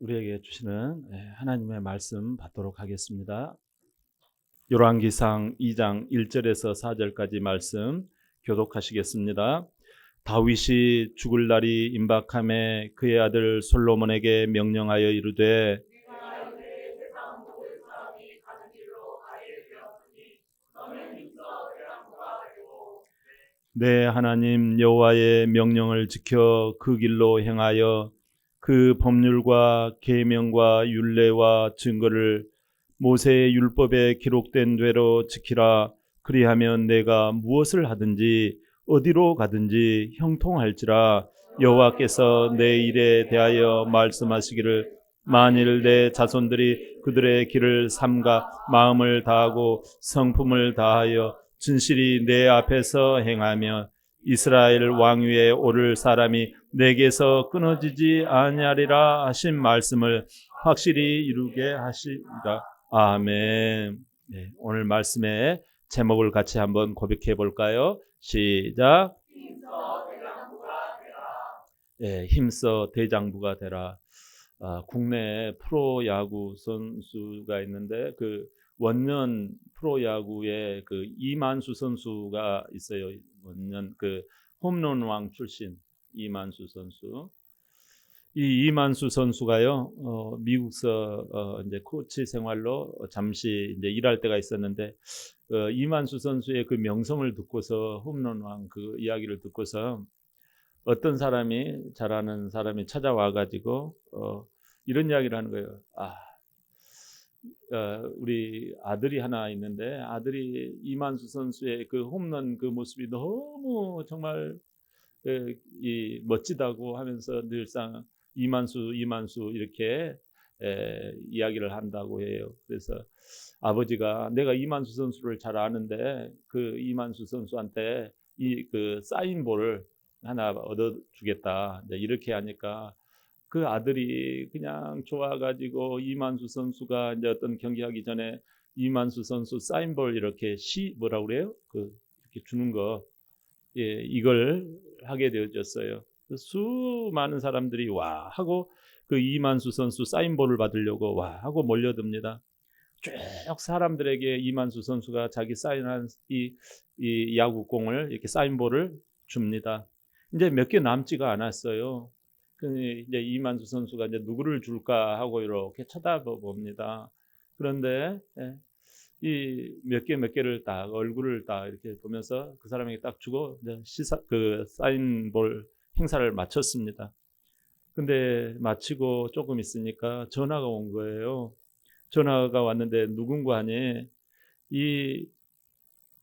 우리에게 주시는 하나님의 말씀 받도록 하겠습니다. 열왕기상 2장 1절에서 4절까지 말씀 교독하시겠습니다. 다윗이 죽을 날이 임박함에 그의 아들 솔로몬에게 명령하여 이르되 내 하나님 여호와의 명령을 지켜 그 길로 행하여 그 법률과 계명과 율례와 증거를 모세의 율법에 기록된 대로 지키라. 그리하면 내가 무엇을 하든지 어디로 가든지 형통할지라. 여호와께서 내 일에 대하여 말씀하시기를 만일 내 자손들이 그들의 길을 삼가 마음을 다하고 성품을 다하여 진실이 내 앞에서 행하며 이스라엘 왕위에 오를 사람이 내게서 끊어지지 아니하리라 하신 말씀을 확실히 이루게 하시리라. 아멘. 네, 오늘 말씀의 제목을 같이 한번 고백해 볼까요? 시작. 네, 힘써 대장부가 되라. 국내 프로야구 선수가 있는데 그 원년 프로야구에 그 이만수 선수가 있어요. 원년 그 홈런왕 출신 이만수 선수. 이 이만수 선수가요, 미국서 이제 코치 생활로 잠시 이제 일할 때가 있었는데, 이만수 선수의 그 명성을 듣고서 홈런왕 그 이야기를 듣고서 어떤 사람이 잘하는 사람이 찾아와 가지고 이런 이야기를 하는 거예요. 우리 아들이 하나 있는데 아들이 이만수 선수의 그 홈런 그 모습이 너무 정말 이 멋지다고 하면서 늘상 이만수 이렇게 이야기를 한다고 해요. 그래서 아버지가 내가 이만수 선수를 잘 아는데 그 이만수 선수한테 이 그 사인볼을 하나 얻어주겠다. 이렇게 하니까 그 아들이 그냥 좋아가지고 이만수 선수가 이제 어떤 경기하기 전에 이만수 선수 사인볼 이렇게 뭐라고 그래요? 그 이렇게 주는 거, 이걸 하게 되어졌어요. 수많은 사람들이 와 하고 그 이만수 선수 사인볼을 받으려고 와 하고 몰려듭니다. 쭉 사람들에게 이만수 선수가 자기 사인한 이 야구공을 이렇게 사인볼을 줍니다. 이제 몇 개 남지가 않았어요. 이제 이만수 선수가 이제 누구를 줄까 하고 이렇게 쳐다봅니다. 그런데 이 몇 개를 딱 얼굴을 딱 이렇게 보면서 그 사람에게 딱 주고 이제 그 사인볼 행사를 마쳤습니다. 근데 마치고 조금 있으니까 전화가 온 거예요. 전화가 왔는데 누군가 하니 이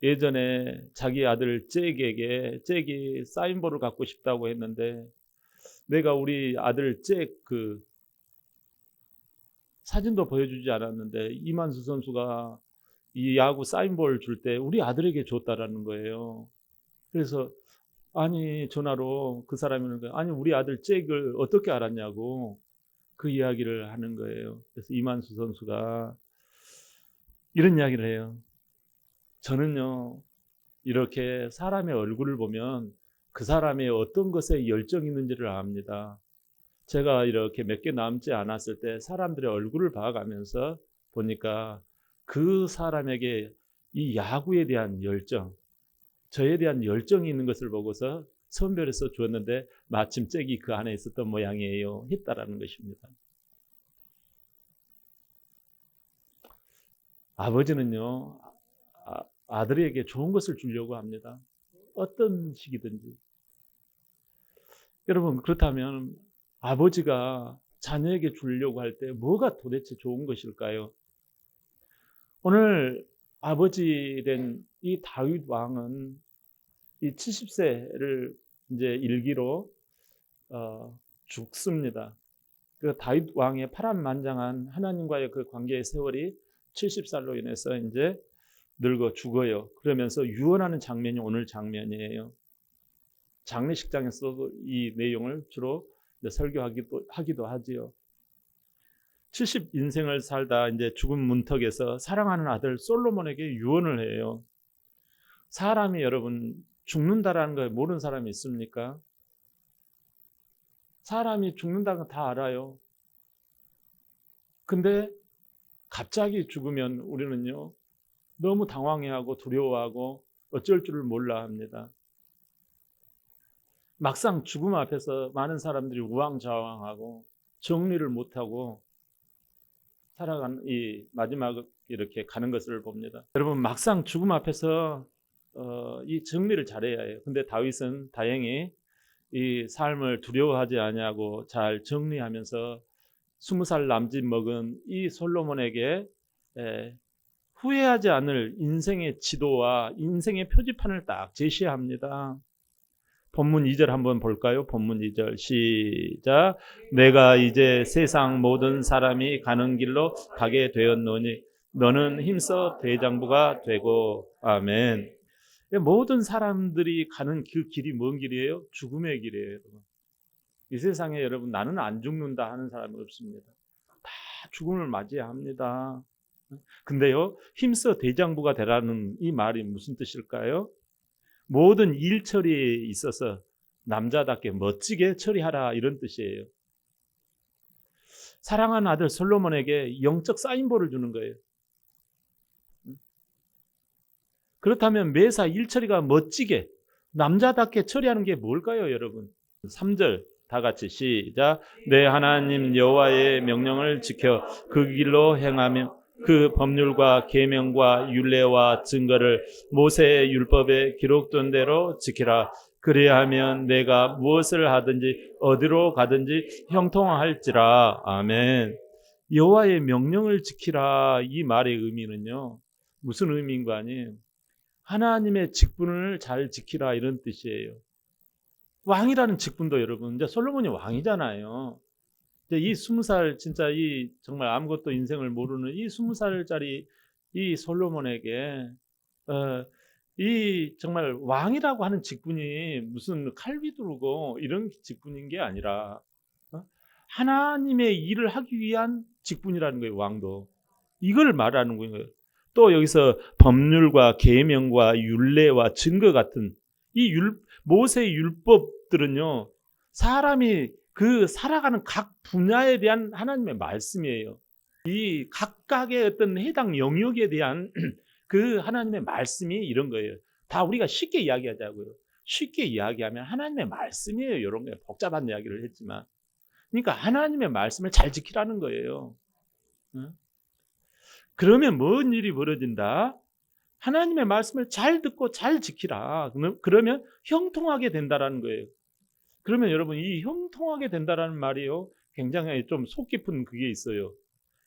예전에 자기 아들 잭이 사인볼을 갖고 싶다고 했는데 내가 우리 아들 잭 그 사진도 보여주지 않았는데 이만수 선수가 이 야구 사인볼 줄 때 우리 아들에게 줬다라는 거예요. 그래서 아니 전화로 그 사람이 오는 거예요. 아니 우리 아들 잭을 어떻게 알았냐고 그 이야기를 하는 거예요. 그래서 이만수 선수가 이런 이야기를 해요. 저는요 이렇게 사람의 얼굴을 보면 그 사람의 어떤 것에 열정이 있는지를 압니다. 제가 이렇게 몇 개 남지 않았을 때 사람들의 얼굴을 봐가면서 보니까 그 사람에게 이 야구에 대한 열정, 저에 대한 열정이 있는 것을 보고서 선별해서 주었는데 마침 잭이 그 안에 있었던 모양이에요. 했다라는 것입니다. 아버지는요, 아들에게 좋은 것을 주려고 합니다. 어떤 식이든지. 여러분, 그렇다면 아버지가 자녀에게 주려고 할 때 뭐가 도대체 좋은 것일까요? 오늘 아버지 된 이 다윗 왕은 이 70세를 이제 일기로 죽습니다. 그 다윗 왕의 파란만장한 하나님과의 그 관계의 세월이 70살로 인해서 이제 늙어 죽어요. 그러면서 유언하는 장면이 오늘 장면이에요. 장례식장에서 이 내용을 주로 설교하기도 하지요. 70 인생을 살다 이제 죽음 문턱에서 사랑하는 아들 솔로몬에게 유언을 해요. 사람이 여러분 죽는다라는 걸 모르는 사람이 있습니까? 사람이 죽는다는 거 다 알아요. 근데 갑자기 죽으면 우리는요, 너무 당황해하고 두려워하고 어쩔 줄을 몰라 합니다. 막상 죽음 앞에서 많은 사람들이 우왕좌왕하고 정리를 못하고 살아가는 이 마지막 이렇게 가는 것을 봅니다. 여러분, 막상 죽음 앞에서 이 정리를 잘해야 해요. 근데 다윗은 다행히 이 삶을 두려워하지 아니하고 잘 정리하면서 20살 남짓 먹은 이 솔로몬에게 후회하지 않을 인생의 지도와 인생의 표지판을 딱 제시합니다. 본문 2절 한번 볼까요? 본문 2절 시작. 내가 이제 세상 모든 사람이 가는 길로 가게 되었노니 너는 힘써 대장부가 되고. 아멘. 모든 사람들이 가는 그 길이 뭔 길이에요? 죽음의 길이에요. 이 세상에 여러분, 나는 안 죽는다 하는 사람이 없습니다. 다 죽음을 맞이합니다. 근데요, 힘써 대장부가 되라는 이 말이 무슨 뜻일까요? 모든 일 처리에 있어서 남자답게 멋지게 처리하라, 이런 뜻이에요. 사랑하는 아들 솔로몬에게 영적 사인볼을 주는 거예요. 그렇다면 매사 일 처리가 멋지게 남자답게 처리하는 게 뭘까요, 여러분? 3절 다 같이 시작. 내 하나님 여호와의 명령을 지켜 그 길로 행하며 그 법률과 계명과 율례와 증거를 모세의 율법에 기록된 대로 지키라. 그리하면 내가 무엇을 하든지 어디로 가든지 형통할지라. 아멘. 여호와의 명령을 지키라, 이 말의 의미는요, 무슨 의미인 거 아니에요? 하나님의 직분을 잘 지키라, 이런 뜻이에요. 왕이라는 직분도 여러분, 이제 솔로몬이 왕이잖아요. 이 20살 진짜 이 정말 아무것도 인생을 모르는 이 20살짜리 이 솔로몬에게 이 정말 왕이라고 하는 직분이 무슨 칼 휘두르고 이런 직분인 게 아니라 하나님의 일을 하기 위한 직분이라는 거예요. 왕도 이걸 말하는 거예요. 또 여기서 법률과 계명과 율례와 증거 같은 이 모세의 율법들은요, 사람이 그 살아가는 각 분야에 대한 하나님의 말씀이에요. 이 각각의 어떤 해당 영역에 대한 그 하나님의 말씀이 이런 거예요. 다 우리가 쉽게 이야기하자고요. 쉽게 이야기하면 하나님의 말씀이에요. 이런 거 복잡한 이야기를 했지만, 그러니까 하나님의 말씀을 잘 지키라는 거예요. 그러면 뭔 일이 벌어진다? 하나님의 말씀을 잘 듣고 잘 지키라. 그러면 형통하게 된다라는 거예요. 그러면 여러분, 이 형통하게 된다라는 말이요, 굉장히 좀 속 깊은 그게 있어요.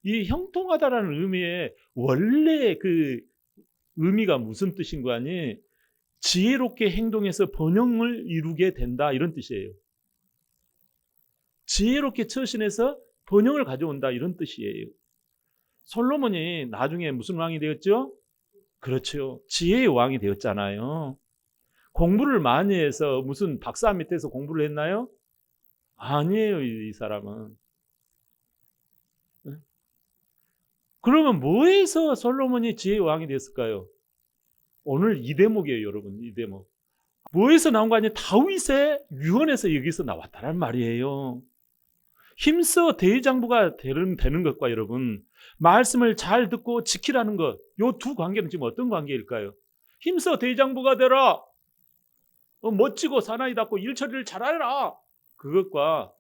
이 형통하다라는 의미의 원래 그 의미가 무슨 뜻인 거 아니? 지혜롭게 행동해서 번영을 이루게 된다, 이런 뜻이에요. 지혜롭게 처신해서 번영을 가져온다, 이런 뜻이에요. 솔로몬이 나중에 무슨 왕이 되었죠? 그렇죠. 지혜의 왕이 되었잖아요. 공부를 많이 해서 무슨 박사 밑에서 공부를 했나요? 아니에요, 이 사람은. 그러면 뭐에서 솔로몬이 지혜의 왕이 됐을까요? 오늘 이 대목이에요, 여러분. 이 대목. 뭐에서 나온 거 아니에요? 다윗의 유언에서 여기서 나왔다는 말이에요. 힘써 대장부가 되는 것과 여러분, 말씀을 잘 듣고 지키라는 것, 이 두 관계는 지금 어떤 관계일까요? 힘써 대장부가 되라. 멋지고 사나이답고 일처리를 잘하라. 그것과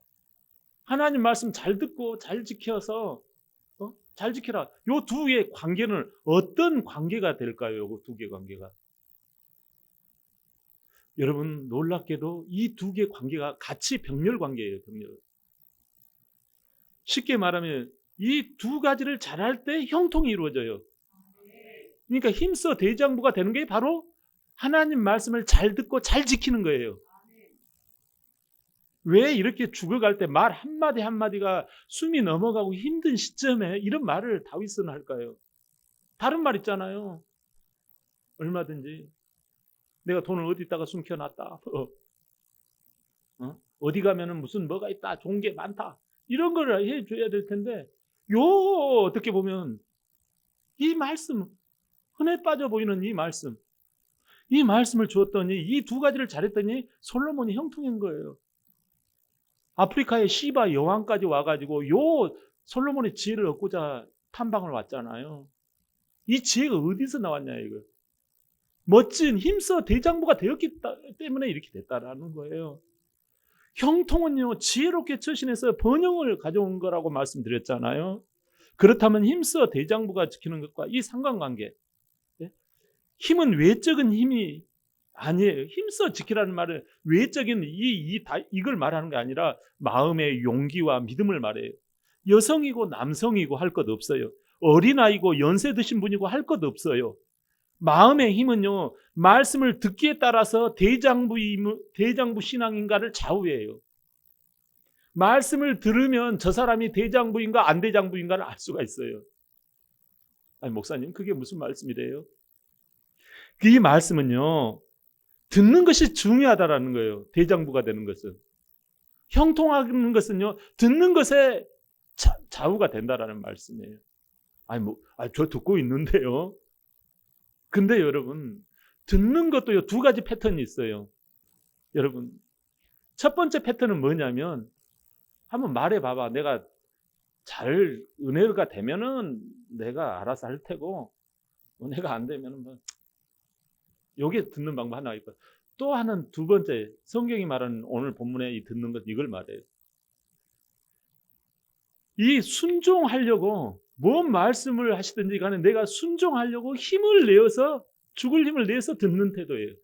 하나님 말씀 잘 듣고 잘 지켜서 잘 지켜라. 요 두 개의 관계는 어떤 관계가 될까요? 요 두 개의 관계가. 여러분, 놀랍게도 이 두 개의 관계가 같이 병렬 관계예요. 병렬. 쉽게 말하면 이 두 가지를 잘할 때 형통이 이루어져요. 그러니까 힘써 대장부가 되는 게 바로 하나님 말씀을 잘 듣고 잘 지키는 거예요. 왜 이렇게 죽어갈 때 말 한마디 한마디가 숨이 넘어가고 힘든 시점에 이런 말을 다윗은 할까요? 다른 말 있잖아요. 얼마든지 내가 돈을 어디다가 숨겨놨다. 어디 가면은 무슨 뭐가 있다. 좋은 게 많다. 이런 걸 해줘야 될 텐데, 어떻게 보면 이 말씀, 흔해 빠져 보이는 이 말씀을 주었더니 이 두 가지를 잘했더니 솔로몬이 형통인 거예요. 아프리카의 시바 여왕까지 와가지고 솔로몬의 지혜를 얻고자 탐방을 왔잖아요. 이 지혜가 어디서 나왔냐 이거. 멋진 힘써 대장부가 되었기 때문에 이렇게 됐다라는 거예요. 형통은요, 지혜롭게 처신해서 번영을 가져온 거라고 말씀드렸잖아요. 그렇다면 힘써 대장부가 지키는 것과 이 상관관계, 힘은 외적인 힘이 아니에요. 힘써 지키라는 말은 외적인 이걸 말하는 게 아니라 마음의 용기와 믿음을 말해요. 여성이고 남성이고 할 것 없어요. 어린아이고 연세 드신 분이고 할 것 없어요. 마음의 힘은요, 말씀을 듣기에 따라서 대장부 신앙인가를 좌우해요. 말씀을 들으면 저 사람이 대장부인가 안 대장부인가를 알 수가 있어요. 아니, 목사님, 그게 무슨 말씀이래요? 이 말씀은요, 듣는 것이 중요하다라는 거예요. 대장부가 되는 것은. 형통하는 것은요, 듣는 것에 좌우가 된다라는 말씀이에요. 저 듣고 있는데요. 근데 여러분, 듣는 것도요, 두 가지 패턴이 있어요. 여러분, 첫 번째 패턴은 뭐냐면, 한번 말해봐봐. 내가 잘 은혜가 되면은 내가 알아서 할 테고, 은혜가 안 되면은 뭐, 요게 듣는 방법 하나 있고, 또 하나는 두 번째, 성경이 말하는 오늘 본문에 이 듣는 것, 이걸 말해요. 이 순종하려고 뭔 말씀을 하시든지 간에 내가 순종하려고 힘을 내어서, 죽을 힘을 내서 듣는 태도예요.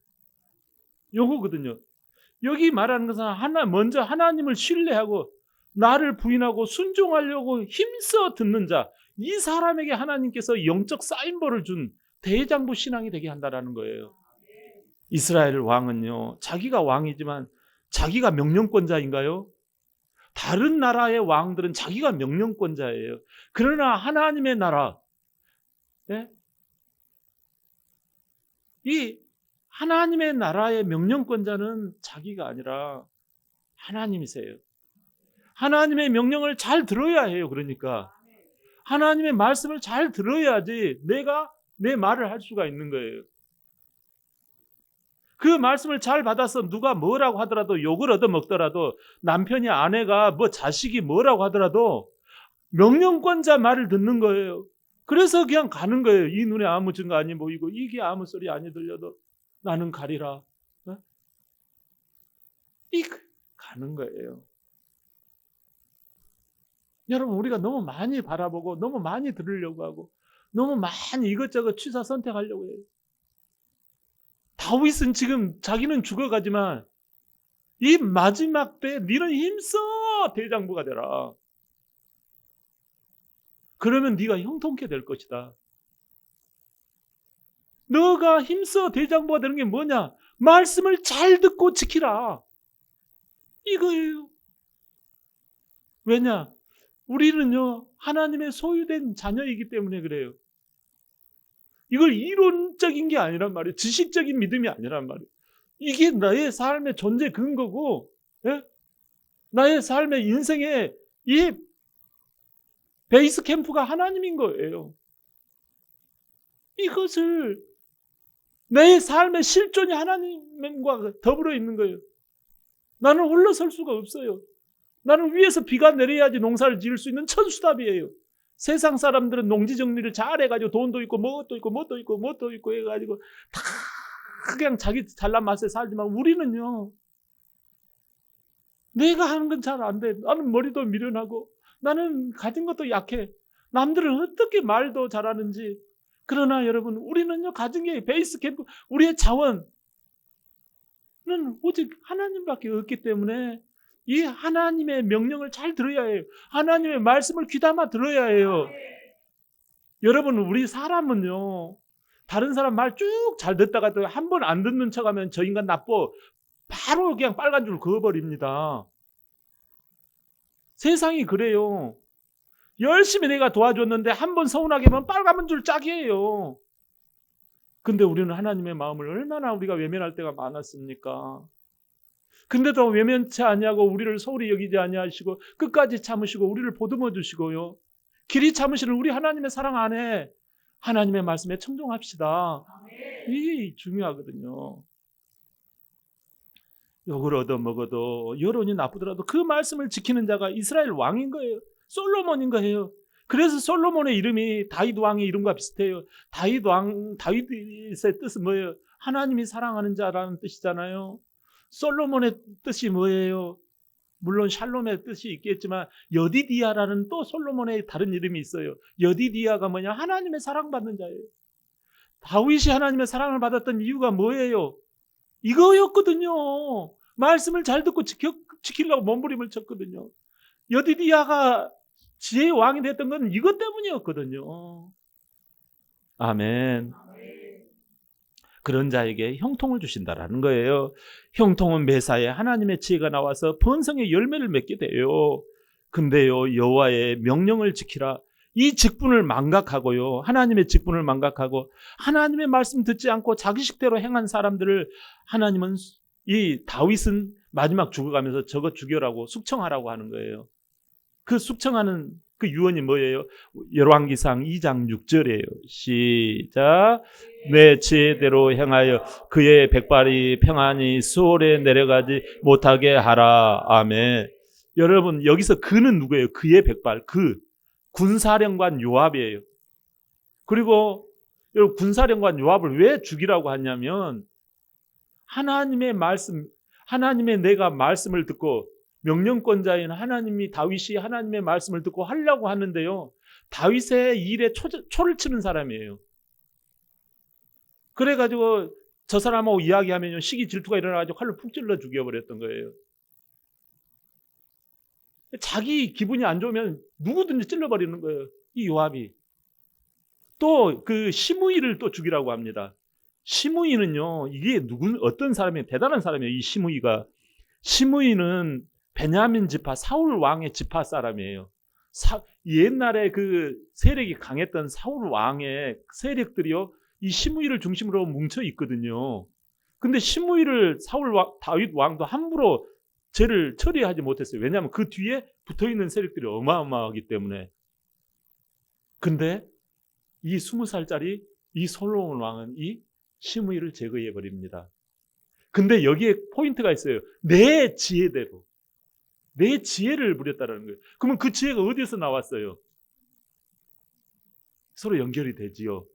요거거든요. 여기 말하는 것은 먼저 하나님을 신뢰하고 나를 부인하고 순종하려고 힘써 듣는 자, 이 사람에게 하나님께서 영적 사인볼을 준 대장부 신앙이 되게 한다라는 거예요. 이스라엘 왕은요, 자기가 왕이지만 자기가 명령권자인가요? 다른 나라의 왕들은 자기가 명령권자예요. 그러나 하나님의 나라, 이 하나님의 나라의 명령권자는 자기가 아니라 하나님이세요. 하나님의 명령을 잘 들어야 해요. 그러니까 하나님의 말씀을 잘 들어야지 내가 내 말을 할 수가 있는 거예요. 그 말씀을 잘 받아서 누가 뭐라고 하더라도, 욕을 얻어먹더라도, 남편이 아내가 자식이 뭐라고 하더라도 명령권자 말을 듣는 거예요. 그래서 그냥 가는 거예요. 이 눈에 아무 증거 아니 보이고 이게 아무 소리 아니 들려도 나는 가리라. 가는 거예요. 여러분, 우리가 너무 많이 바라보고 너무 많이 들으려고 하고 너무 많이 이것저것 취사 선택하려고 해요. 다윗은 지금 자기는 죽어가지만 이 마지막 때 너는 힘써 대장부가 되라. 그러면 네가 형통케 될 것이다. 너가 힘써 대장부가 되는 게 뭐냐? 말씀을 잘 듣고 지키라. 이거예요. 왜냐? 우리는요, 하나님의 소유된 자녀이기 때문에 그래요. 이걸 이론적인 게 아니란 말이에요. 지식적인 믿음이 아니란 말이에요. 이게 나의 삶의 존재 근거고, 나의 삶의 인생의 이 베이스 캠프가 하나님인 거예요. 이것을 내 삶의 실존이 하나님과 더불어 있는 거예요. 나는 홀로 설 수가 없어요. 나는 위에서 비가 내려야지 농사를 지을 수 있는 천수답이에요. 세상 사람들은 농지 정리를 잘 해가지고 돈도 있고 뭣도 있고 해가지고 다 그냥 자기 잘난 맛에 살지만 우리는요, 내가 하는 건 잘 안 돼. 나는 머리도 미련하고 나는 가진 것도 약해. 남들은 어떻게 말도 잘하는지. 그러나 여러분, 우리는요, 가진 게 베이스 캠프, 우리의 자원은 오직 하나님밖에 없기 때문에 이 하나님의 명령을 잘 들어야 해요. 하나님의 말씀을 귀담아 들어야 해요. 여러분, 우리 사람은요, 다른 사람 말 쭉 잘 듣다가 또 한 번 안 듣는 척하면 저 인간 나빠, 바로 그냥 빨간 줄 그어버립니다. 세상이 그래요. 열심히 내가 도와줬는데 한 번 서운하게 하면 빨간 줄 짝이에요. 근데 우리는 하나님의 마음을 얼마나 우리가 외면할 때가 많았습니까? 근데도 외면치 아니하고 우리를 소홀히 여기지 아니하시고 끝까지 참으시고 우리를 보듬어 주시고요. 길이 참으시는 우리 하나님의 사랑 안에 하나님의 말씀에 청종합시다. 이게 중요하거든요. 욕을 얻어먹어도 여론이 나쁘더라도 그 말씀을 지키는 자가 이스라엘 왕인 거예요. 솔로몬인 거예요. 그래서 솔로몬의 이름이 다윗 왕의 이름과 비슷해요. 다윗의 뜻은 뭐예요? 하나님이 사랑하는 자라는 뜻이잖아요. 솔로몬의 뜻이 뭐예요? 물론 샬롬의 뜻이 있겠지만 여디디아라는 또 솔로몬의 다른 이름이 있어요. 여디디아가 뭐냐? 하나님의 사랑받는 자예요. 다윗이 하나님의 사랑을 받았던 이유가 뭐예요? 이거였거든요. 말씀을 잘 듣고 지키려고 몸부림을 쳤거든요. 여디디아가 지혜의 왕이 됐던 건 이것 때문이었거든요. 아멘. 그런 자에게 형통을 주신다라는 거예요. 형통은 매사에 하나님의 지혜가 나와서 번성의 열매를 맺게 돼요. 근데요, 여호와의 명령을 지키라. 이 직분을 망각하고요, 하나님의 직분을 망각하고 하나님의 말씀 듣지 않고 자기 식대로 행한 사람들을 하나님은, 이 다윗은 마지막 죽어가면서 저거 죽여라고 숙청하라고 하는 거예요. 그 숙청하는 그 유언이 뭐예요? 열왕기상 2장 6절이에요. 시작. 내 지혜대로 행하여 그의 백발이 평안히 수월에 내려가지 못하게 하라. 아멘. 여러분, 여기서 그는 누구예요? 그의 백발. 그 군사령관 요압이에요. 그리고 여러분, 군사령관 요압을 왜 죽이라고 하냐면 하나님의 말씀, 하나님의 내가 말씀을 듣고, 명령권자인 하나님이, 다윗이 하나님의 말씀을 듣고 하려고 하는데요, 다윗의 일에 초를 치는 사람이에요. 그래가지고 저 사람하고 이야기하면 시기 질투가 일어나가지고 칼로 푹 찔러 죽여버렸던 거예요. 자기 기분이 안 좋으면 누구든지 찔러버리는 거예요, 이 요압이. 또 그 시므이를 또 죽이라고 합니다. 시므이는요, 이게 어떤 사람이에요? 대단한 사람이에요. 이 시므이는 베냐민 지파, 사울 왕의 지파 사람이에요. 옛날에 그 세력이 강했던 사울 왕의 세력들이요, 이 시므이를 중심으로 뭉쳐 있거든요. 근데 시므이를 다윗 왕도 함부로 죄를 처리하지 못했어요. 왜냐하면 그 뒤에 붙어있는 세력들이 어마어마하기 때문에. 근데 이 20살짜리 이 솔로몬 왕은 이 시므이를 제거해 버립니다. 근데 여기에 포인트가 있어요. 내 지혜대로, 내 지혜를 부렸다는 거예요. 그러면 그 지혜가 어디서 나왔어요? 서로 연결이 되지요.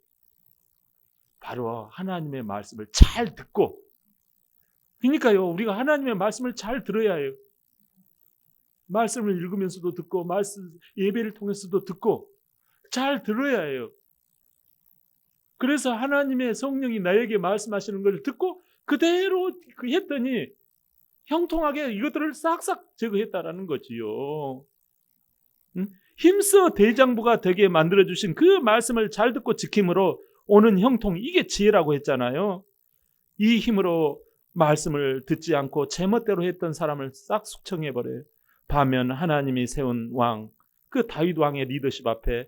바로 하나님의 말씀을 잘 듣고. 그러니까요, 우리가 하나님의 말씀을 잘 들어야 해요. 말씀을 읽으면서도 듣고, 예배를 통해서도 듣고 잘 들어야 해요. 그래서 하나님의 성령이 나에게 말씀하시는 걸 듣고 그대로 했더니 형통하게 이것들을 싹싹 제거했다라는 거지요. 힘써 대장부가 되게 만들어주신 그 말씀을 잘 듣고 지킴으로 오는 형통, 이게 지혜라고 했잖아요. 이 힘으로 말씀을 듣지 않고 제멋대로 했던 사람을 싹 숙청해버려요. 반면 하나님이 세운 왕, 그 다윗 왕의 리더십 앞에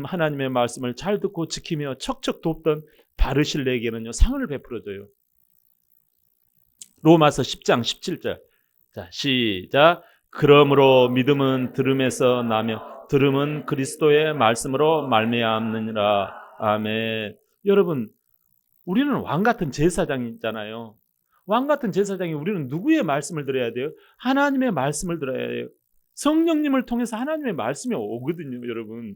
하나님의 말씀을 잘 듣고 지키며 척척 돕던 바르실레에게는요, 상을 베풀어줘요. 로마서 10장 17절. 자, 시작. 그러므로 믿음은 들음에서 나며 들음은 그리스도의 말씀으로 말미암느니라. 아멘. 여러분, 우리는 왕 같은 제사장이잖아요. 왕 같은 제사장이 우리는 누구의 말씀을 들어야 돼요? 하나님의 말씀을 들어야 해요. 성령님을 통해서 하나님의 말씀이 오거든요, 여러분.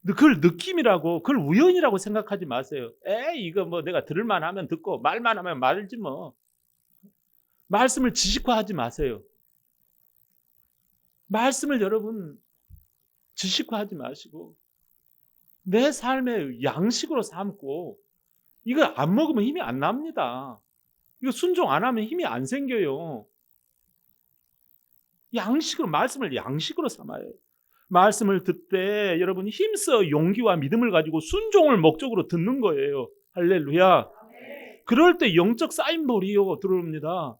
그걸 느낌이라고, 그걸 우연이라고 생각하지 마세요. 이거 뭐 내가 들을만 하면 듣고 말만 하면 말지 뭐. 말씀을 지식화하지 마세요. 말씀을 여러분 지식화하지 마시고 내 삶의 양식으로 삼고, 이거 안 먹으면 힘이 안 납니다. 이거 순종 안 하면 힘이 안 생겨요. 말씀을 양식으로 삼아요. 말씀을 듣되 여러분 힘써 용기와 믿음을 가지고 순종을 목적으로 듣는 거예요. 할렐루야. 그럴 때 영적 사인볼이요 들어옵니다.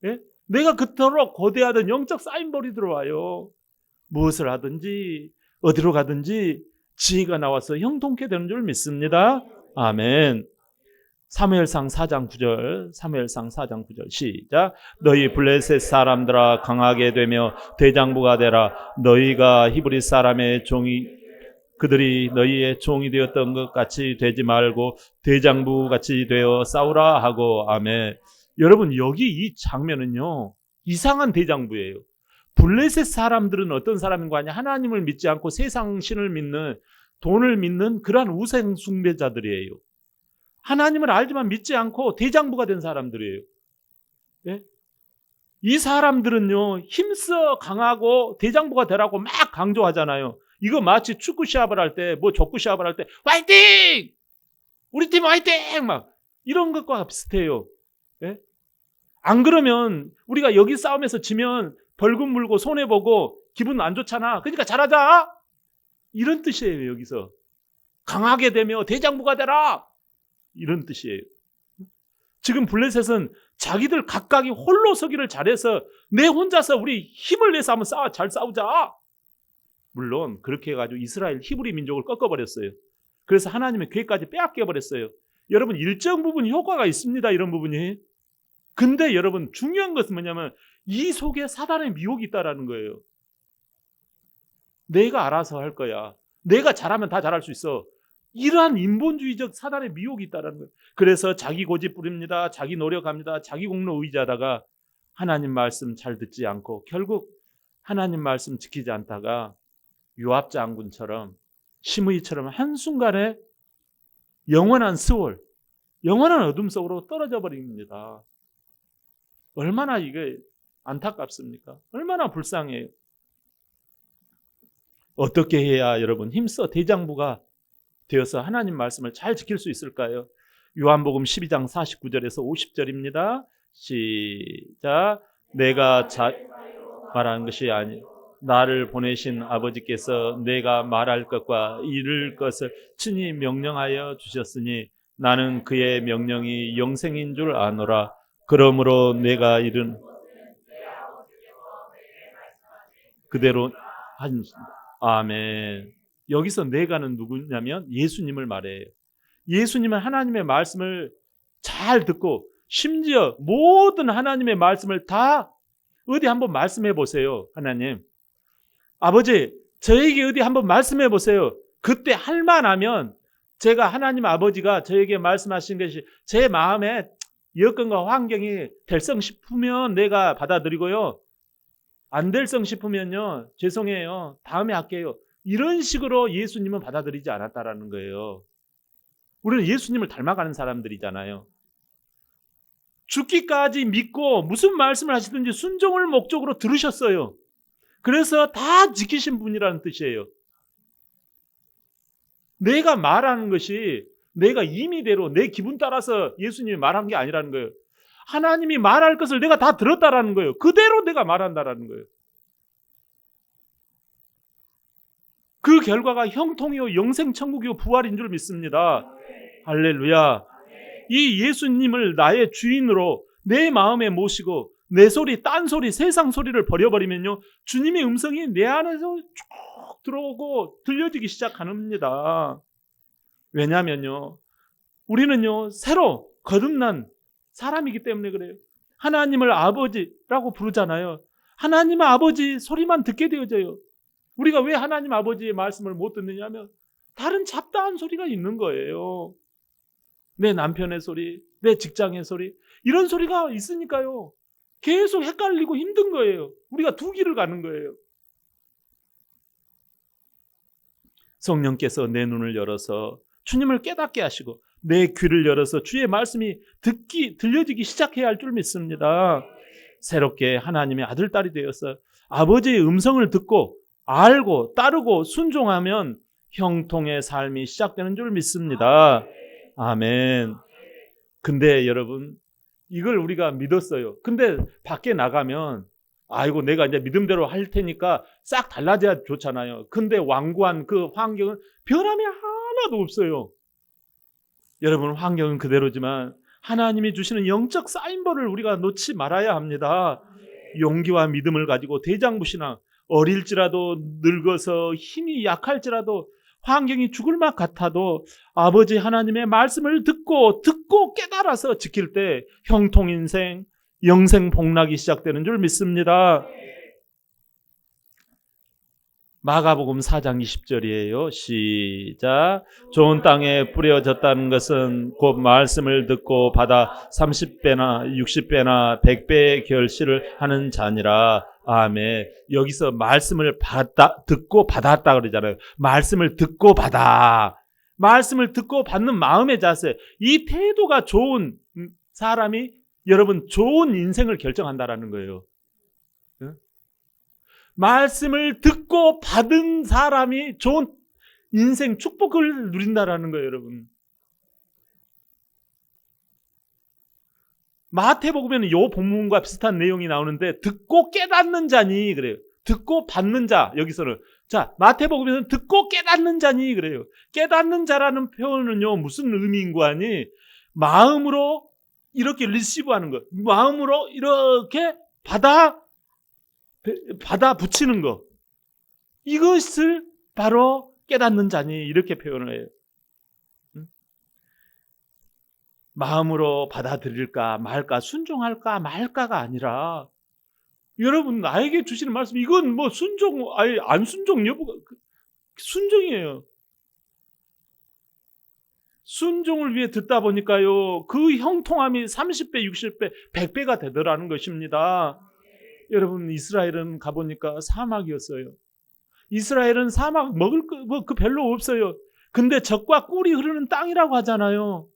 예? 내가 그토록 고대하던 영적 사인볼이 들어와요. 무엇을 하든지 어디로 가든지 지혜가 나와서 형통케 되는 줄 믿습니다. 아멘. 사무엘상 4장 9절 시작. 너희 블레셋 사람들아 강하게 되며 대장부가 되라. 너희가 히브리 사람의 종이 그들이 너희의 종이 되었던 것 같이 되지 말고 대장부 같이 되어 싸우라 하고. 아멘. 여러분, 여기 이 장면은요, 이상한 대장부예요. 블레셋 사람들은 어떤 사람인가 하냐? 하나님을 믿지 않고 세상 신을 믿는, 돈을 믿는 그러한 우상 숭배자들이에요. 하나님을 알지만 믿지 않고 대장부가 된 사람들이에요. 예? 이 사람들은요, 힘써 강하고 대장부가 되라고 막 강조하잖아요. 이거 마치 축구 시합을 할 때, 뭐 족구 시합을 할 때, 화이팅! 우리 팀 화이팅! 막 이런 것과 비슷해요. 예? 안 그러면 우리가 여기 싸움에서 지면 벌금 물고 손해보고 기분 안 좋잖아. 그러니까 잘하자! 이런 뜻이에요, 여기서. 강하게 되며 대장부가 되라! 이런 뜻이에요. 지금 블레셋은 자기들 각각이 홀로 서기를 잘해서 내 혼자서 우리 힘을 내서 한번 잘 싸우자. 물론 그렇게 해가지고 이스라엘 히브리 민족을 꺾어버렸어요. 그래서 하나님의 계획까지 빼앗겨버렸어요. 여러분, 일정 부분 효과가 있습니다, 이런 부분이. 근데 여러분, 중요한 것은 뭐냐면 이 속에 사단의 미혹이 있다라는 거예요. 내가 알아서 할 거야. 내가 잘하면 다 잘할 수 있어. 이러한 인본주의적 사단의 미혹이 있다는 거예요. 그래서 자기 고집 부립니다. 자기 노력합니다. 자기 공로 의지하다가 하나님 말씀 잘 듣지 않고 결국 하나님 말씀 지키지 않다가 요압 장군처럼 심의처럼 한순간에 영원한 스월, 영원한 어둠 속으로 떨어져 버립니다. 얼마나 이게 안타깝습니까? 얼마나 불쌍해요. 어떻게 해야 여러분 힘써 대장부가 되어서 하나님 말씀을 잘 지킬 수 있을까요? 요한복음 12장 49절에서 50절입니다. 시작. 내가 말하는 것이 아니 나를 보내신 아버지께서 내가 말할 것과 이룰 것을 친히 명령하여 주셨으니 나는 그의 명령이 영생인 줄 아노라. 그러므로 내가 이른 그대로 한 아멘. 여기서 내가는 누구냐면 예수님을 말해요. 예수님은 하나님의 말씀을 잘 듣고 심지어 모든 하나님의 말씀을 다 어디 한번 말씀해 보세요. 하나님, 아버지 저에게 어디 한번 말씀해 보세요. 그때 할 만하면 제가 하나님 아버지가 저에게 말씀하신 것이 제 마음에 여건과 환경이 될성 싶으면 내가 받아들이고요. 안 될성 싶으면요, 죄송해요, 다음에 할게요. 이런 식으로 예수님은 받아들이지 않았다라는 거예요. 우리는 예수님을 닮아가는 사람들이잖아요. 죽기까지 믿고 무슨 말씀을 하시든지 순종을 목적으로 들으셨어요. 그래서 다 지키신 분이라는 뜻이에요. 내가 말하는 것이 내가 임의대로 내 기분 따라서 예수님이 말한 게 아니라는 거예요. 하나님이 말할 것을 내가 다 들었다라는 거예요. 그대로 내가 말한다라는 거예요. 그 결과가 형통이요 영생 천국이요 부활인 줄 믿습니다. 할렐루야. 이 예수님을 나의 주인으로 내 마음에 모시고 내 소리, 딴 소리, 세상 소리를 버려버리면요, 주님의 음성이 내 안에서 쭉 들어오고 들려지기 시작합니다. 왜냐하면요, 우리는요 새로 거듭난 사람이기 때문에 그래요. 하나님을 아버지라고 부르잖아요. 하나님의 아버지 소리만 듣게 되어져요. 우리가 왜 하나님 아버지의 말씀을 못 듣느냐 하면 다른 잡다한 소리가 있는 거예요. 내 남편의 소리, 내 직장의 소리, 이런 소리가 있으니까요 계속 헷갈리고 힘든 거예요. 우리가 두 길을 가는 거예요. 성령께서 내 눈을 열어서 주님을 깨닫게 하시고 내 귀를 열어서 주의 말씀이 들려지기 시작해야 할 줄 믿습니다. 새롭게 하나님의 아들, 딸이 되어서 아버지의 음성을 듣고 알고 따르고 순종하면 형통의 삶이 시작되는 줄 믿습니다. 아멘. 근데 여러분, 이걸 우리가 믿었어요. 근데 밖에 나가면 아이고 내가 이제 믿음대로 할 테니까 싹 달라져야 좋잖아요. 근데 완고한 그 환경은 변함이 하나도 없어요. 여러분, 환경은 그대로지만 하나님이 주시는 영적 사인볼을 우리가 놓지 말아야 합니다. 용기와 믿음을 가지고 대장부신앙, 어릴지라도 늙어서 힘이 약할지라도 환경이 죽을 것 같아도 아버지 하나님의 말씀을 듣고 깨달아서 지킬 때 형통인생, 영생 복락이 시작되는 줄 믿습니다. 마가복음 4장 20절이에요. 시작. 좋은 땅에 뿌려졌다는 것은 곧 말씀을 듣고 받아 30배나 60배나 100배의 결실을 하는 자니라. 아멘. 여기서 말씀을 듣고 받았다 그러잖아요. 말씀을 듣고 받아. 말씀을 듣고 받는 마음의 자세. 이 태도가 좋은 사람이 여러분 좋은 인생을 결정한다라는 거예요. 말씀을 듣고 받은 사람이 좋은 인생 축복을 누린다라는 거예요, 여러분. 마태복음에는 요 본문과 비슷한 내용이 나오는데 듣고 깨닫는 자니 그래요. 듣고 받는 자 여기서는 자 마태복음에는 듣고 깨닫는 자니 그래요. 깨닫는 자라는 표현은요 무슨 의미인가 하니 마음으로 이렇게 리시브하는 거, 마음으로 이렇게 받아 붙이는 거, 이것을 바로 깨닫는 자니 이렇게 표현을 해요. 마음으로 받아들일까 말까, 순종할까 말까가 아니라 여러분 나에게 주시는 말씀, 이건 뭐 순종 아니 안 순종 여부가 순종이에요. 순종을 위해 듣다 보니까요 그 형통함이 30배, 60배, 100배가 되더라는 것입니다. 여러분 이스라엘은 가보니까 사막이었어요. 이스라엘은 사막 먹을 거 그 별로 없어요. 근데 젖과 꿀이 흐르는 땅이라고 하잖아요.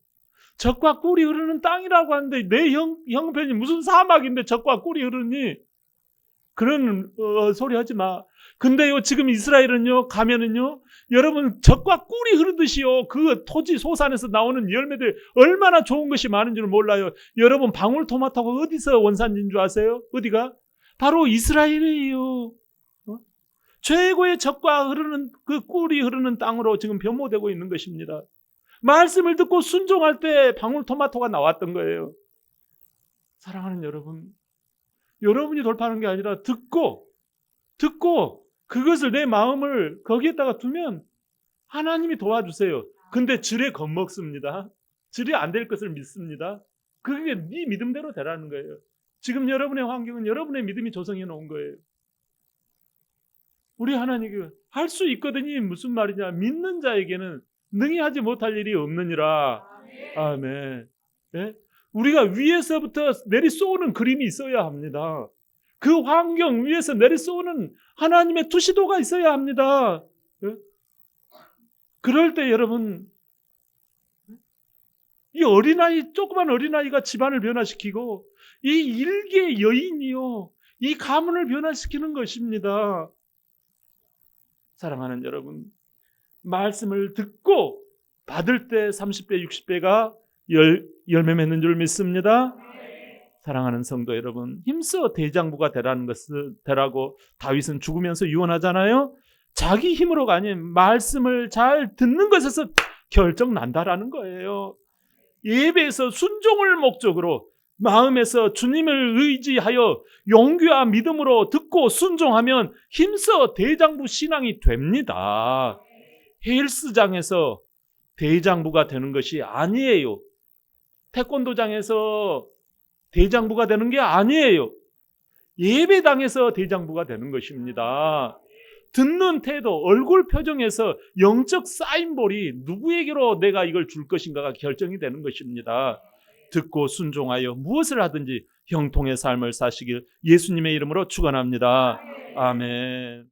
젖과 꿀이 흐르는 땅이라고 하는데 내 형편이 무슨 사막인데 젖과 꿀이 흐르니? 그런 소리 하지 마. 근데요 지금 이스라엘은요 가면은요 여러분 젖과 꿀이 흐르듯이요 그 토지 소산에서 나오는 열매들 얼마나 좋은 것이 많은 줄 몰라요. 여러분 방울토마토가 어디서 원산지인 줄 아세요? 어디가? 바로 이스라엘이에요. 최고의 젖과 흐르는 그 꿀이 흐르는 땅으로 지금 변모되고 있는 것입니다. 말씀을 듣고 순종할 때 방울토마토가 나왔던 거예요. 사랑하는 여러분, 여러분이 돌파하는 게 아니라 듣고 그것을 내 마음을 거기에다가 두면 하나님이 도와주세요. 근데 지레 겁먹습니다. 지레 안 될 것을 믿습니다. 그게 네 믿음대로 되라는 거예요. 지금 여러분의 환경은 여러분의 믿음이 조성해 놓은 거예요. 우리 하나님이 할 수 있거든요. 무슨 말이냐? 믿는 자에게는 능히 하지 못할 일이 없느니라. 아멘. 네? 우리가 위에서부터 내리 쏘는 그림이 있어야 합니다. 그 환경 위에서 내리 쏘는 하나님의 투시도가 있어야 합니다. 네? 그럴 때 여러분 이 어린아이, 조그만 어린아이가 집안을 변화시키고 이 일개 여인이요 이 가문을 변화시키는 것입니다. 사랑하는 여러분, 말씀을 듣고 받을 때 30배, 60배가 열매 맺는 줄 믿습니다. 사랑하는 성도 여러분, 힘써 대장부가 되라고 다윗은 죽으면서 유언하잖아요. 자기 힘으로가 아닌 말씀을 잘 듣는 것에서 결정 난다라는 거예요. 예배에서 순종을 목적으로 마음에서 주님을 의지하여 용기와 믿음으로 듣고 순종하면 힘써 대장부 신앙이 됩니다. 헬스장에서 대장부가 되는 것이 아니에요. 태권도장에서 대장부가 되는 게 아니에요. 예배당에서 대장부가 되는 것입니다. 듣는 태도, 얼굴 표정에서 영적 사인볼이 누구에게로 내가 이걸 줄 것인가가 결정이 되는 것입니다. 듣고 순종하여 무엇을 하든지 형통의 삶을 사시길 예수님의 이름으로 축원합니다. 아멘.